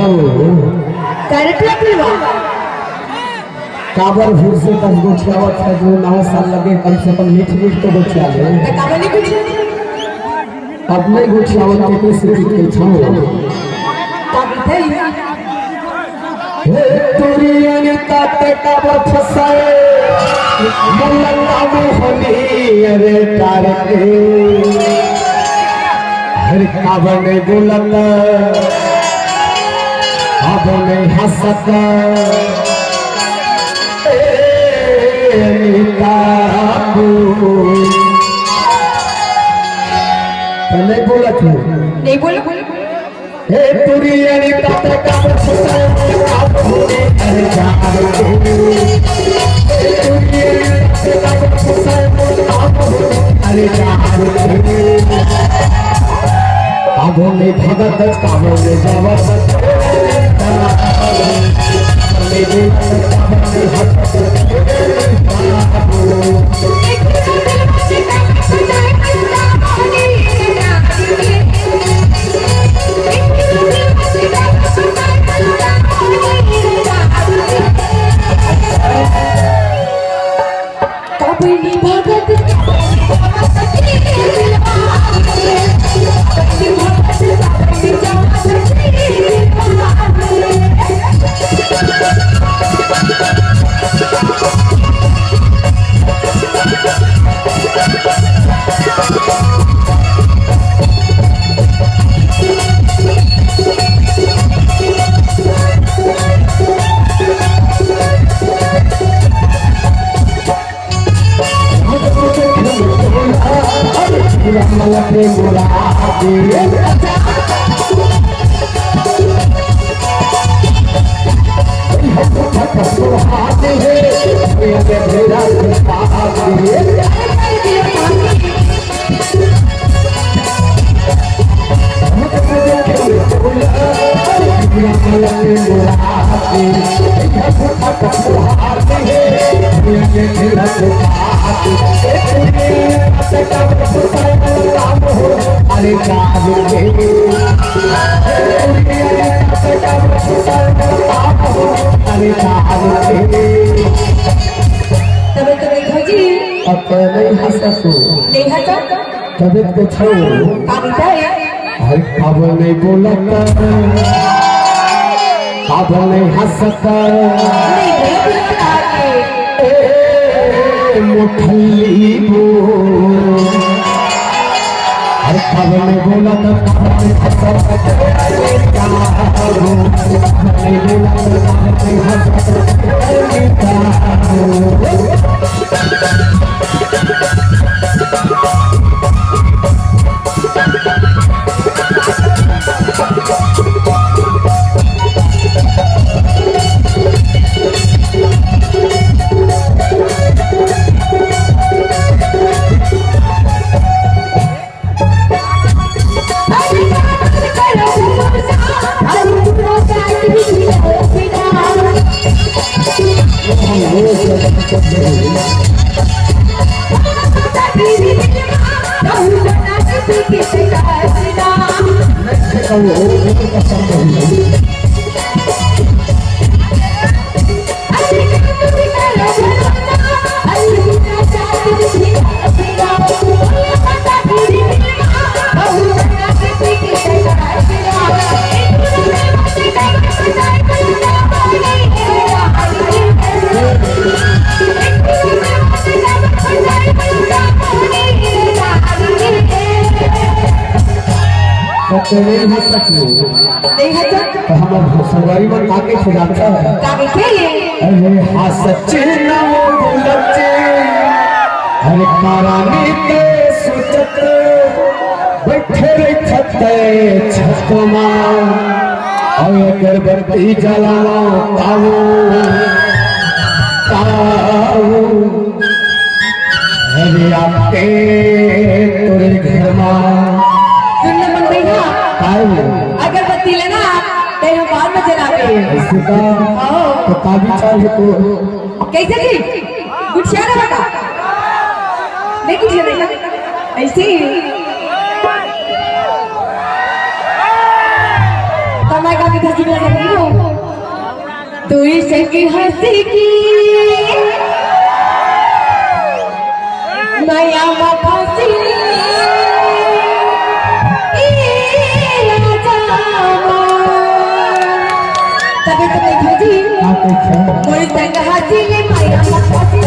जाओ character film काबर भूर से 10 गो छियावत है जो 9 साल लगे कम से कम मीठ तो गोछिया ले तो काबर नहीं कुछ अब नहीं गोछियावत के कोई स्थिति के छाओ तब थे हे तोरी अनिता ते काबर फसाए मल्ला मोहनी अरे तारके हर काबर नहीं बोलत अब नहीं हंसत नहीं बोला तू नहीं बोलो हे तुरी अनिता ते काबर फसाए आप होने अरे जाने हे तुरी अनिता ते काबर फसाए आप होने अरे जाने काबो में भगत काबो में जावत में अरे तबे तो देखो जी नहीं हंसो नहीं हंसो तबे तो छो काबिता है हर काबो नहीं बोलत काबो नहीं हंसत नहीं बोलो मुठली बो हर काबो नहीं बोलत काबो नहीं हंसत काबो नहीं बोलत काबो नहीं हंसत नहीं तो हमारे भोसवारी में काके खुदाता है अरे हाँ सच्चे ना बोलते अरे कारानी के सोचत बैठे रहते छतमा और अगरबत्ती जलाओ ताओ ताओ अरे आपके तोरे घर में अगरबत्ती लेना तेरे बाद में जलावे ऐसे का तो काबी चाहिए तो कैसे थी गुड़िया ना बता नहीं कुछ नहीं ऐसे ही तो मैं के हंसी बोल रही हो तू इसे की हंसी की नया मफासी तभी तो देखो जी आप मोरी संग हंसी ले माया मफासी